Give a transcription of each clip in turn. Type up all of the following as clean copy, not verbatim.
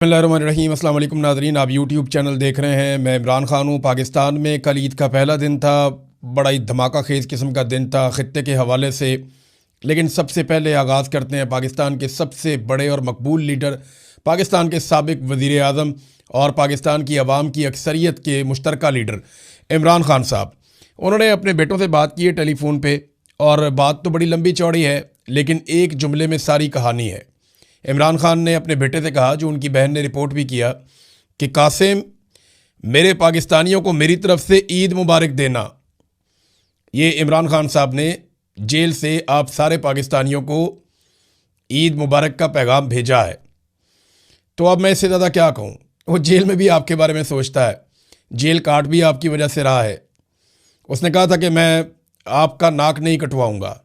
बिस्मिल्लाहिर्रहमानिर्रहीम। अस्सलाम वालेकुम नाज़रीन, आप यूट्यूब चैनल देख रहे हैं। मैं इमरान ख़ान हूँ। पाकिस्तान में कल ईद का पहला दिन था। बड़ा ही धमाका खेज़ किस्म का दिन था ख़ित्ते के हवाले से। लेकिन सबसे पहले आगाज़ करते हैं पाकिस्तान के सबसे बड़े और मकबूल लीडर, पाकिस्तान के साबिक़ वज़ीर आज़म और पाकिस्तान की आवाम की अक्सरियत के मुश्तरका लीडर इमरान ख़ान साहब। उन्होंने अपने बेटों से बात की है टेलीफ़ोन पर, और बात तो बड़ी लंबी चौड़ी है, लेकिन एक जुमले में सारी कहानी है। इमरान ख़ान ने अपने बेटे से कहा, जो उनकी बहन ने रिपोर्ट भी किया, कि कासिम, मेरे पाकिस्तानियों को मेरी तरफ से ईद मुबारक देना। ये इमरान ख़ान साहब ने जेल से आप सारे पाकिस्तानियों को ईद मुबारक का पैगाम भेजा है। तो अब मैं इससे ज़्यादा क्या कहूँ। वो जेल में भी आपके बारे में सोचता है, जेल काट भी आपकी वजह से रहा है। उसने कहा था कि मैं आपका नाक नहीं कटवाऊँगा।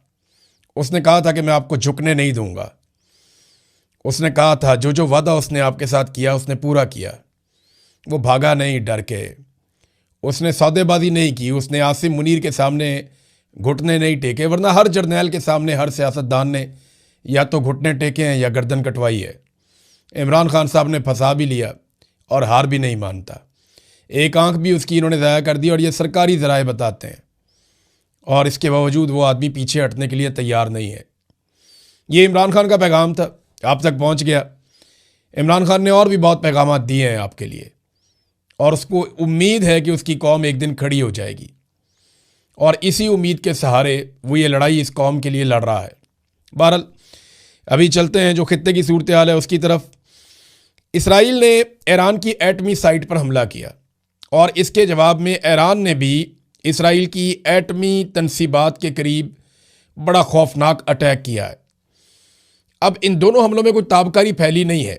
उसने कहा था कि मैं आपको झुकने नहीं दूँगा। उसने कहा था जो जो वादा उसने आपके साथ किया उसने पूरा किया। वो भागा नहीं डर के। उसने सौदेबाजी नहीं की। उसने आसिम मुनीर के सामने घुटने नहीं टेके, वरना हर जर्नैल के सामने हर सियासतदान ने या तो घुटने टेके हैं या गर्दन कटवाई है। इमरान ख़ान साहब ने फंसा भी लिया और हार भी नहीं मानता। एक आंख भी उसकी इन्होंने ज़ाया कर दी, और ये सरकारी ज़राए बताते हैं। और इसके बावजूद वो आदमी पीछे हटने के लिए तैयार नहीं है। ये इमरान ख़ान का पैगाम था, आप तक पहुंच गया। इमरान ख़ान ने और भी बहुत पैगाम दिए हैं आपके लिए, और उसको उम्मीद है कि उसकी कौम एक दिन खड़ी हो जाएगी, और इसी उम्मीद के सहारे वो ये लड़ाई इस कौम के लिए लड़ रहा है। बहरहाल, अभी चलते हैं जो खित्ते की सूरत हाल है उसकी तरफ। इसराइल ने ईरान की एटमी साइट पर हमला किया, और इसके जवाब में ईरान ने भी इसराइल की एटमी तनसीबात के करीब बड़ा खौफनाक अटैक किया है। अब इन दोनों हमलों में कोई ताबकारी फैली नहीं है,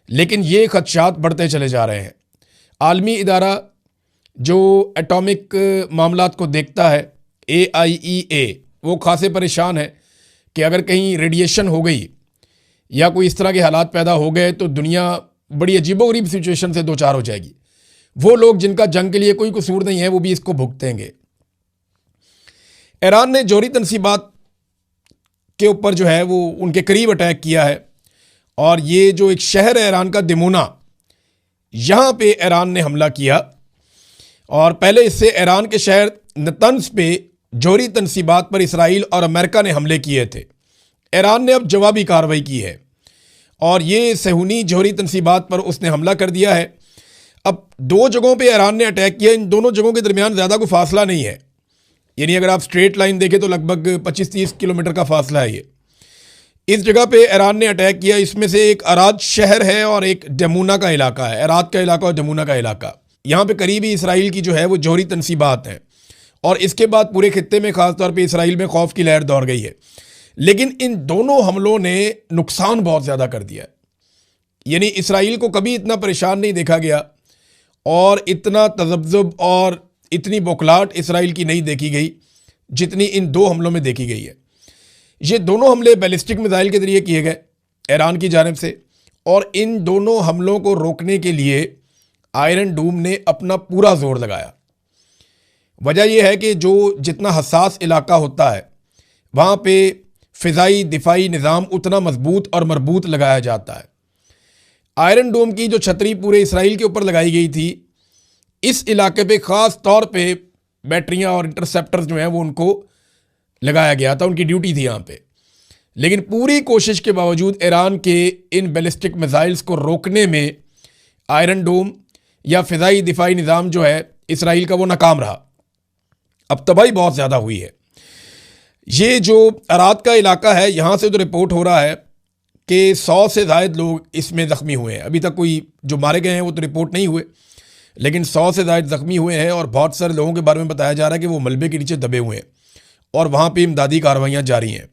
लेकिन ये खदशात बढ़ते चले जा रहे हैं। आलमी इदारा जो एटॉमिक मामलात को देखता है, AIEA, वो खासे परेशान है कि अगर कहीं रेडिएशन हो गई या कोई इस तरह के हालात पैदा हो गए तो दुनिया बड़ी अजीबोगरीब सिचुएशन से दो चार हो जाएगी। वो लोग जिनका जंग के लिए कोई कसूर नहीं है वो भी इसको भुगतेंगे। ईरान ने जौहरी तनसीबात के ऊपर जो है वो उनके करीब अटैक किया है, और ये जो एक शहर है ईरान का, दिमोना, यहाँ पे ईरान ने हमला किया। और पहले इससे ईरान के शहर नतंज पे जौहरी तनसीबात पर इसराइल और अमेरिका ने हमले किए थे। ईरान ने अब जवाबी कार्रवाई की है, और ये सहूनी जौहरी तनसीबात पर उसने हमला कर दिया है। अब दो जगहों पे ईरान ने अटैक किया। इन दोनों जगहों के दरमियान ज़्यादा कोई फासला नहीं है, यानी अगर आप स्ट्रेट लाइन देखें तो लगभग 25-30 किलोमीटर का फासला है। ये इस जगह पे ईरान ने अटैक किया। इसमें से एक अराद शहर है और एक डमूना का इलाका है। अराद का इलाका और डमूना का इलाका, यहाँ पे करीबी इसराइल की जो है वो जौहरी तनसीबात हैं, और इसके बाद पूरे खित्ते में ख़ासतौर पे इसराइल में खौफ की लहर दौड़ गई है। लेकिन इन दोनों हमलों ने नुकसान बहुत ज़्यादा कर दिया है। यानी इसराइल को कभी इतना परेशान नहीं देखा गया, और इतना तज़ब्ज़ुब और इतनी बौखलाहट इसराइल की नहीं देखी गई जितनी इन दो हमलों में देखी गई है। ये दोनों हमले बैलिस्टिक मिसाइल के ज़रिए किए गए ईरान की जानिब से, और इन दोनों हमलों को रोकने के लिए आयरन डूम ने अपना पूरा जोर लगाया। वजह यह है कि जो जितना हसास इलाका होता है वहाँ पे फ़िज़ाई दिफाई निज़ाम उतना मजबूत और मरबूत लगाया जाता है। आयरन डोम की जो छतरी पूरे इसराइल के ऊपर लगाई गई थी, इस इलाके पे ख़ास तौर पे बैटरियां और इंटरसेप्टर्स जो हैं वो उनको लगाया गया था, उनकी ड्यूटी थी यहाँ पे। लेकिन पूरी कोशिश के बावजूद ईरान के इन बैलिस्टिक मिसाइल्स को रोकने में आयरन डोम या फ़िज़ाई दिफाई निज़ाम जो है इसराइल का वो नाकाम रहा। अब तबाही बहुत ज़्यादा हुई है। ये जो अराद का इलाका है, यहाँ से तो रिपोर्ट हो रहा है कि 100 से ज़ायद लोग इसमें ज़ख्मी हुए हैं। अभी तक कोई जो मारे गए हैं वो तो रिपोर्ट नहीं हुए, लेकिन 100 से ज़ायद ज़ख्मी हुए हैं, और बहुत सारे लोगों के बारे में बताया जा रहा है कि वो मलबे के नीचे दबे हुए हैं, और वहाँ पे इमदादी कार्रवाइयाँ जारी हैं।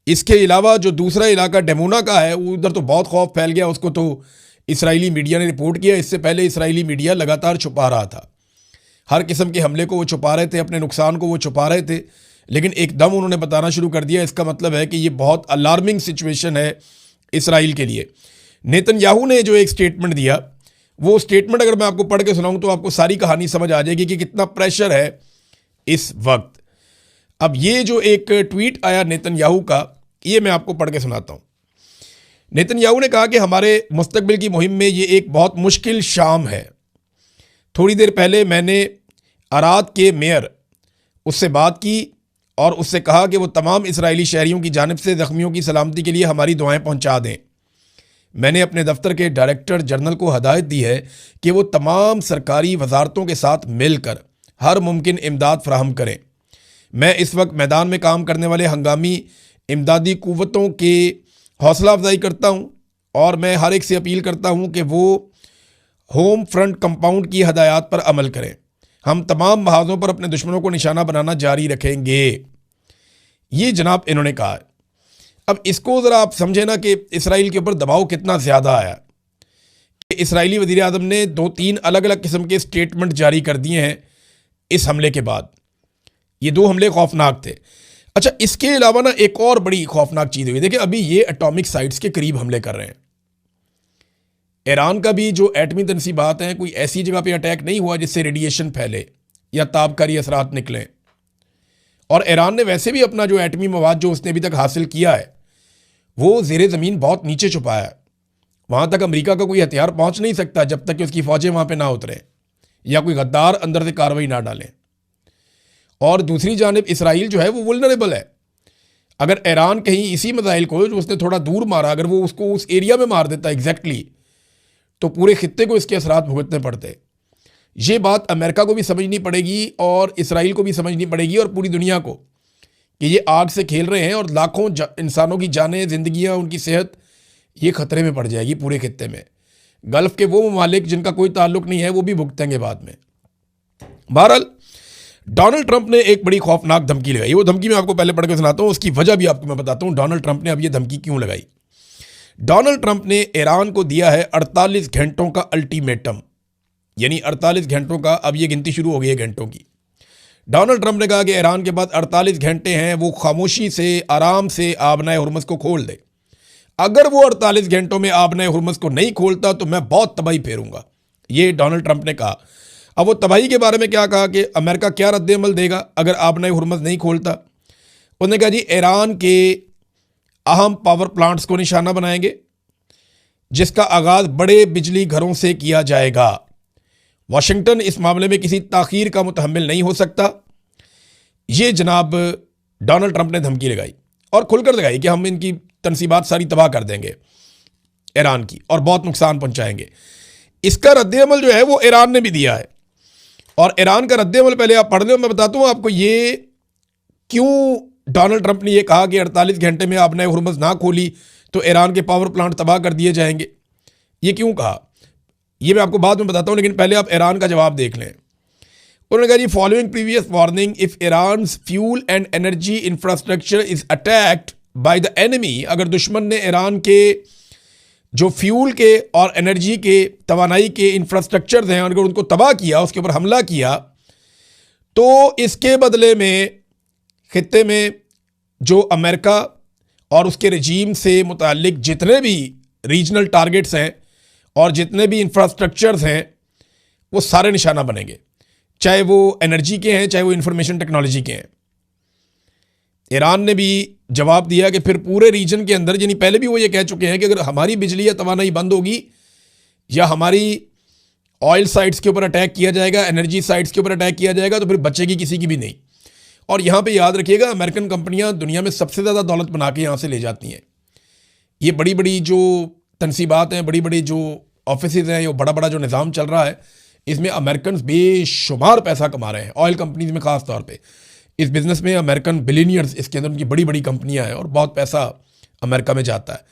इसके अलावा जो दूसरा इलाका डमूना का है, उधर तो बहुत खौफ फैल गया। उसको तो इसराइली मीडिया ने रिपोर्ट किया। इससे पहले इसराइली मीडिया लगातार छुपा रहा था, हर किस्म के हमले को वो छुपा रहे थे, अपने नुकसान को वो छुपा रहे थे। लेकिन एकदम उन्होंने बताना शुरू कर दिया। इसका मतलब है कि ये बहुत अलार्मिंग सिचुएशन है इसराइल के लिए। नेतन्याहू ने जो एक स्टेटमेंट दिया, वो स्टेटमेंट अगर मैं आपको पढ़ के सुनाऊं तो आपको सारी कहानी समझ आ जाएगी कि कितना प्रेशर है इस वक्त। अब ये जो एक ट्वीट आया नेतन्याहू का, ये मैं आपको पढ़ के सुनाता हूं। नेतन्याहू ने कहा कि हमारे मुस्तकबिल की मुहिम में ये एक बहुत मुश्किल शाम है। थोड़ी देर पहले मैंने अराद के मेयर उससे बात की और उससे कहा कि वो तमाम इस्राएली शहरियों की जानिब से ज़ख्मियों की सलामती के लिए हमारी दुआएं पहुंचा दें। मैंने अपने दफ्तर के डायरेक्टर जनरल को हदायत दी है कि वो तमाम सरकारी वजारतों के साथ मिलकर हर मुमकिन इमदाद फराहम करें। मैं इस वक्त मैदान में काम करने वाले हंगामी इमदादी कुव्वतों के हौसला अफजाई करता हूँ और मैं हर एक से अपील करता हूँ कि वो होम फ्रंट कंपाउंड की हदायत पर अमल करें। हम तमाम महाजों पर अपने दुश्मनों को निशाना बनाना जारी रखेंगे, ये जनाब इन्होंने कहा है। अब इसको ज़रा आप समझे ना कि इसराइल के ऊपर दबाव कितना ज़्यादा आया कि इसराइली वज़ीर आज़म ने 2-3 अलग अलग किस्म के स्टेटमेंट जारी कर दिए हैं इस हमले के बाद। ये 2 हमले खौफनाक थे। अच्छा, इसके अलावा ना एक और बड़ी खौफनाक चीज़ हुई। देखिए, अभी ये एटॉमिक साइट्स के करीब हमले कर रहे हैं। ईरान का भी जो एटमी तनसीबात हैं, कोई ऐसी जगह पे अटैक नहीं हुआ जिससे रेडिएशन फैले या ताबकारी असरात निकलें। और ईरान ने वैसे भी अपना जो एटमी मवाद जो उसने अभी तक हासिल किया है वो ज़ेरे ज़मीन बहुत नीचे छुपाया है। वहाँ तक अमेरिका का कोई हथियार पहुँच नहीं सकता जब तक कि उसकी फ़ौजें वहाँ पर ना उतरें या कोई गद्दार अंदर से कार्रवाई ना डालें। और दूसरी जानिब इसराइल जो है वो वुल्नरेबल है। अगर ईरान कहीं इसी मिसाइल को जो उसने थोड़ा दूर मारा, अगर वो उसको उस एरिया में मार देता एग्जैक्टली, तो पूरे खित्ते को इसके असरात भुगतने पड़ते। ये बात अमेरिका को भी समझनी पड़ेगी और इसराइल को भी समझनी पड़ेगी और पूरी दुनिया को कि ये आग से खेल रहे हैं और लाखों इंसानों की जानें, जिंदगियां, उनकी सेहत ये खतरे में पड़ जाएगी पूरे खित्ते में। गल्फ़ के वो ममालिक जिनका कोई ताल्लुक नहीं है वो भी भुगतेंगे बाद में। बहरहाल, डोनाल्ड ट्रंप ने एक बड़ी खौफनाक धमकी लगाई। वो धमकी मैं आपको पहले पढ़ के सुनाता हूँ, उसकी वजह भी आपको मैं बताता हूँ डोनाल्ड ट्रंप ने अब ये धमकी क्यों लगाई। डोनाल्ड ट्रंप ने ईरान को दिया है 48 घंटों का अल्टीमेटम, यानी 48 घंटों का, अब ये गिनती शुरू हो गई है घंटों की। डोनाल्ड ट्रंप ने कहा कि ईरान के पास 48 घंटे हैं, वो खामोशी से आराम से आबनाए हुर्मुज़ को खोल दे। अगर वो 48 घंटों में आबनाए हुर्मुज़ को नहीं खोलता तो मैं बहुत तबाही फेरूंगा, ये डोनाल्ड ट्रंप ने कहा। अब वो तबाही के बारे में क्या कहा कि अमेरिका क्या रद्द-ए-अमल देगा अगर आबनाए हुर्मुज़ नहीं खोलता। उन्होंने कहा जी ईरान के अहम पावर प्लांट्स को निशाना बनाएंगे जिसका आगाज़ बड़े बिजली घरों से किया जाएगा। वाशिंगटन इस मामले में किसी ताख़ीर का मुतहम्मिल नहीं हो सकता। ये जनाब डोनाल्ड ट्रंप ने धमकी लगाई और खुलकर लगाई कि हम इनकी तनसीबात सारी तबाह कर देंगे ईरान की और बहुत नुकसान पहुंचाएंगे। इसका रद्द-ए-अमल जो है वो ईरान ने भी दिया है और ईरान का रद्द-ए-अमल पहले आप पढ़ लो, मैं बताता हूँ आपको ये क्यों डोनाल्ड ट्रंप ने यह कहा कि 48 घंटे में आपने हुर्मुज़ ना खोली तो ईरान के पावर प्लांट तबाह कर दिए जाएंगे। ये क्यों कहा ये मैं आपको बाद में बताता हूँ, लेकिन पहले आप ईरान का जवाब देख लें। उन्होंने कहा जी following previous warning, if Iran fuel and energy infrastructure is attacked by the enemy, अगर दुश्मन ने ईरान के जो फ्यूल के और एनर्जी के, तवानाई के इंफ्रास्ट्रक्चर हैं, अगर उनको तबाह किया, उसके ऊपर हमला किया, तो इसके बदले में खित्ते में जो अमेरिका और उसके रजीम से मुताल्लिक जितने भी रीजनल टारगेट्स हैं और जितने भी इंफ्रास्ट्रक्चर्स हैं वो सारे निशाना बनेंगे, चाहे वो एनर्जी के हैं चाहे वो इंफॉर्मेशन टेक्नोलॉजी के हैं। ईरान ने भी जवाब दिया कि फिर पूरे रीजन के अंदर, यानी पहले भी वो ये कह चुके हैं कि अगर हमारी बिजली या तवानाई बंद होगी या हमारी ऑयल साइट्स के ऊपर अटैक किया जाएगा, एनर्जी साइट्स के ऊपर अटैक किया जाएगा, तो फिर बचेगी किसी की भी नहीं। और यहाँ पे याद रखिएगा अमेरिकन कंपनियाँ दुनिया में सबसे ज़्यादा दौलत बना के यहाँ से ले जाती हैं। ये बड़ी बड़ी जो तनसीबात हैं, बड़ी बड़ी जो ऑफिसेज हैं, ये बड़ा बड़ा जो निज़ाम चल रहा है, इसमें अमेरिकन बेशुमार पैसा कमा रहे हैं। ऑयल कंपनीज में ख़ास तौर पे इस बिज़नेस में अमेरिकन बिलियनियर्स, इसके अंदर उनकी बड़ी बड़ी कंपनियां हैं और बहुत पैसा अमेरिका में जाता है।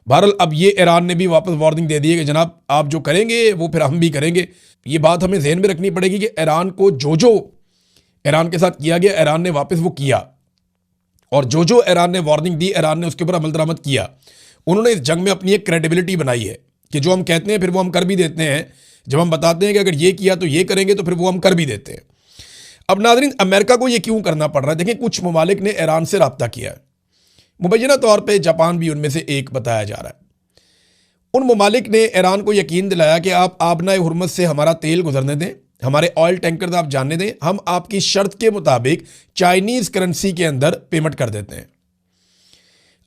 बहरहाल अब ये ईरान ने भी वापस वार्निंग दे दी है कि जनाब आप जो करेंगे वो फिर हम भी करेंगे। ये बात हमें ज़हन में रखनी पड़ेगी कि ईरान को जो ईरान के साथ किया गया, ईरान ने वापस वो किया, और जो ईरान ने वार्निंग दी, ईरान ने उसके ऊपर अमल दरामद किया। उन्होंने इस जंग में अपनी एक क्रेडिबिलिटी बनाई है कि जो हम कहते हैं फिर वो हम कर भी देते हैं। जब हम बताते हैं कि अगर ये किया तो ये करेंगे, तो फिर वो हम कर भी देते हैं। अब नाज़रीन, अमेरिका को ये क्यों करना पड़ रहा है? देखिए, कुछ ममालिक ने ईरान से रब्ता किया है, मुबैना तौर पर जापान भी उनमें से एक बताया जा रहा है। उन ममालिक ने ईरान को यकीन दिलाया कि आप आबनाए हुर्मुज़ से हमारा तेल गुजरने दें, हमारे ऑयल टैंकर आप जानने दें, हम आपकी शर्त के मुताबिक चाइनीज़ करेंसी के अंदर पेमेंट कर देते हैं।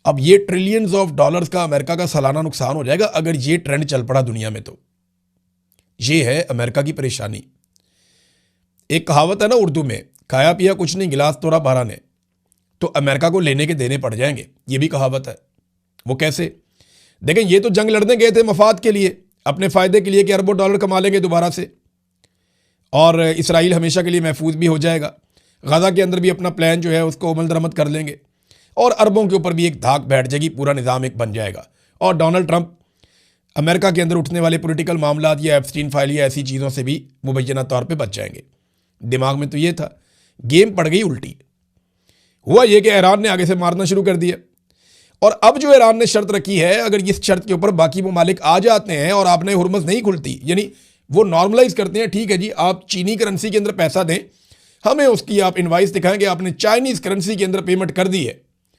अब ये ट्रिलियंस ऑफ डॉलर्स का अमेरिका का सालाना नुकसान हो जाएगा अगर ये ट्रेंड चल पड़ा दुनिया में। तो ये है अमेरिका की परेशानी। एक कहावत है ना उर्दू में, खाया पिया कुछ नहीं गिलास तोड़ा 12 ने। तो अमेरिका को लेने के देने पड़ जाएंगे, ये भी कहावत है। वो कैसे? देखें, ये तो जंग लड़ने गए थे मफाद के लिए, अपने फायदे के लिए कि अरबों डॉलर कमा लेंगे दोबारा से और इसराइल हमेशा के लिए महफूज भी हो जाएगा। गजा के अंदर भी अपना प्लान जो है उसको अमल दरमद कर लेंगे और अरबों के ऊपर भी एक धाक बैठ जाएगी, पूरा निज़ाम एक बन जाएगा। और डोनाल्ड ट्रंप अमेरिका के अंदर उठने वाले पॉलिटिकल मामलात या एप्स्टीन फाइल या ऐसी चीज़ों से भी मुबैना तौर पे बच जाएंगे। दिमाग में तो ये था, गेम पड़ गई उल्टी। हुआ ये कि ईरान ने आगे से मारना शुरू कर दिया और अब जो ईरान ने शर्त रखी है, अगर इस शर्त के ऊपर बाकी ममालिक आ जाते हैं और आपने हुर्मुज़ नहीं खुलती, यानी वो नॉर्मलाइज करते हैं, ठीक है जी आप चीनी करेंसी के अंदर पैसा दें, हमें उसकी आप इनवाइस दिखाएंगे आपने चाइनीज़ करेंसी के अंदर पेमेंट कर दी है,